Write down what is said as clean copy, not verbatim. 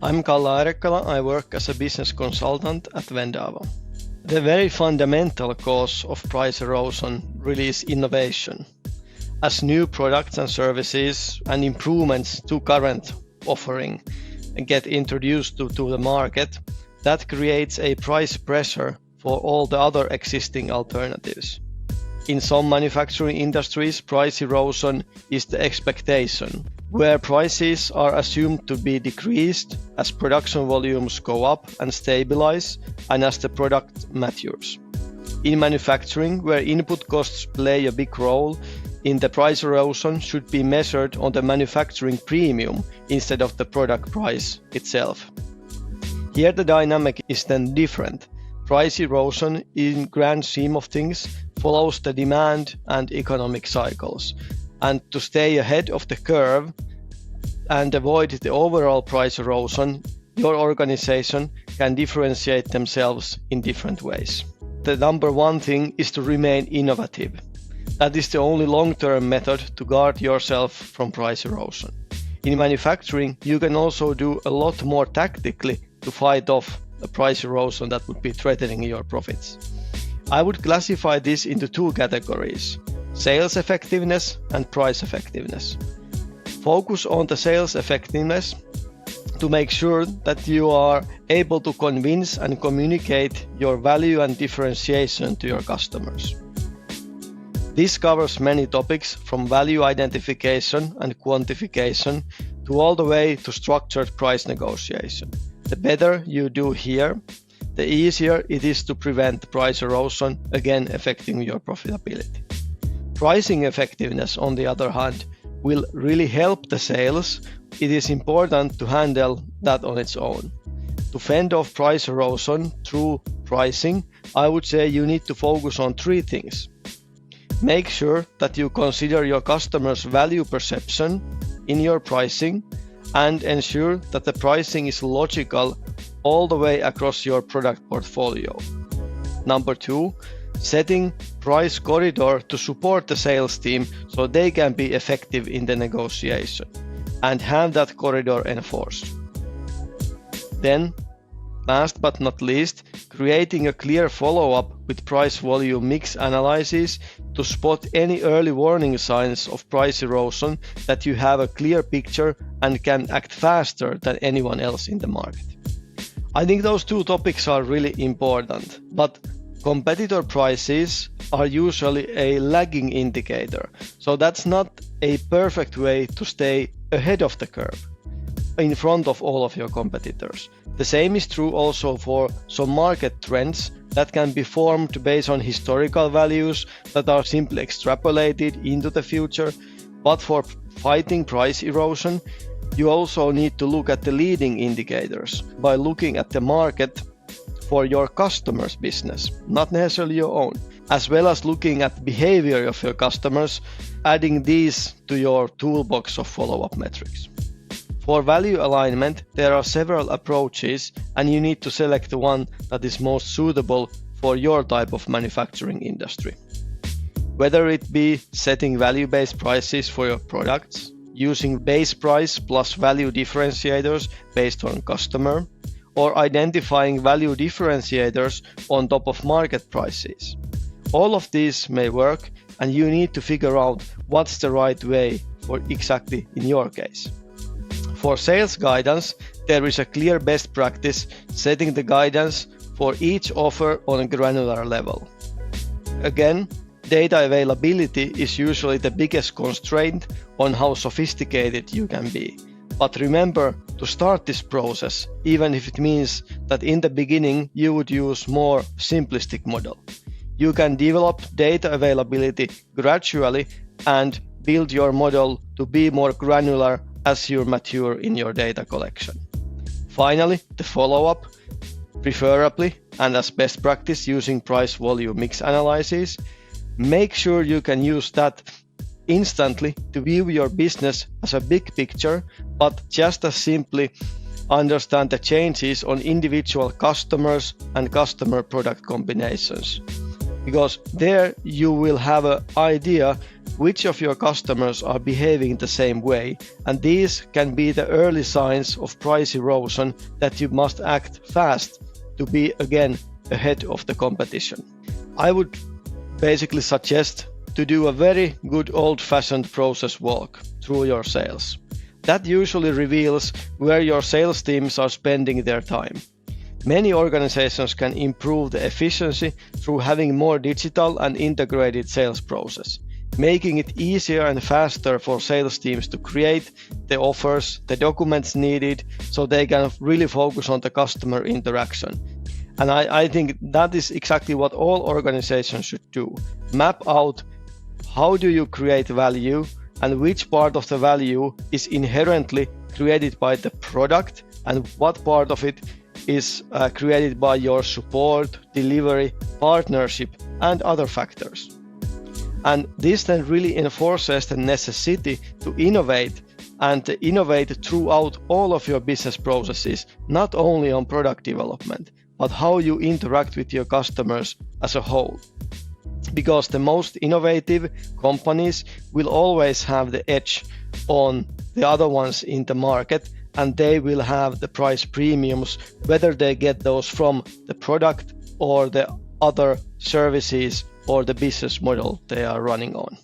I'm Kalle Aerikkala. I work as a business consultant at Vendavo. The very fundamental cause of price erosion really is innovation. As new products and services and improvements to current offering get introduced to the market, that creates a price pressure for all the other existing alternatives. In some manufacturing industries, price erosion is the expectation, where prices are assumed to be decreased as production volumes go up and stabilize and as the product matures. In manufacturing, where input costs play a big role in the price erosion should be measured on the manufacturing premium instead of the product price itself. Here the dynamic is then different. Price erosion in grand scheme of things follows the demand and economic cycles. And to stay ahead of the curve and avoid the overall price erosion, your organization can differentiate themselves in different ways. The number one thing is to remain innovative. That is the only long-term method to guard yourself from price erosion. In manufacturing, you can also do a lot more tactically to fight off a price erosion that would be threatening your profits. I would classify this into two categories: sales effectiveness and price effectiveness. Focus on the sales effectiveness to make sure that you are able to convince and communicate your value and differentiation to your customers. This covers many topics from value identification and quantification to all the way to structured price negotiation. The better you do here, the easier it is to prevent price erosion, again affecting your profitability. Pricing effectiveness, on the other hand, will really help the sales. It is important to handle that on its own. To fend off price erosion through pricing, I would say you need to focus on three things. Make sure that you consider your customers' value perception in your pricing and ensure that the pricing is logical all the way across your product portfolio. Number two, setting price corridor to support the sales team so they can be effective in the negotiation and have that corridor enforced. Then, last but not least, creating a clear follow-up with price volume mix analysis to spot any early warning signs of price erosion, that you have a clear picture and can act faster than anyone else in the market. I think those two topics are really important, but competitor prices are usually a lagging indicator, so that's not a perfect way to stay ahead of the curve, in front of all of your competitors. The same is true also for some market trends that can be formed based on historical values that are simply extrapolated into the future, but for fighting price erosion, you also need to look at the leading indicators by looking at the market for your customers' business, not necessarily your own, as well as looking at behavior of your customers, adding these to your toolbox of follow-up metrics. For value alignment, there are several approaches, and you need to select the one that is most suitable for your type of manufacturing industry. Whether it be setting value-based prices for your products, using base price plus value differentiators based on customer, or identifying value differentiators on top of market prices. All of these may work, and you need to figure out what's the right way for exactly in your case. For sales guidance, there is a clear best practice setting the guidance for each offer on a granular level. Again, data availability is usually the biggest constraint on how sophisticated you can be. But remember to start this process, even if it means that in the beginning you would use more simplistic model. You can develop data availability gradually and build your model to be more granular as you mature in your data collection. Finally, the follow-up, preferably and as best practice using price volume mix analysis. Make sure you can use that instantly to view your business as a big picture, but just as simply understand the changes on individual customers and customer product combinations. Because there you will have an idea which of your customers are behaving the same way, and these can be the early signs of price erosion that you must act fast to be again ahead of the competition. I would basically suggest to do a very good old-fashioned process walk through your sales. That usually reveals where your sales teams are spending their time. Many organizations can improve the efficiency through having more digital and integrated sales process, making it easier and faster for sales teams to create the offers, the documents needed, so they can really focus on the customer interaction. And I think that is exactly what all organizations should do. Map out how do you create value and which part of the value is inherently created by the product and what part of it is created by your support, delivery, partnership, and other factors. And this then really enforces the necessity to innovate and innovate throughout all of your business processes, not only on product development, but how you interact with your customers as a whole. Because the most innovative companies will always have the edge on the other ones in the market, and they will have the price premiums, whether they get those from the product or the other services or the business model they are running on.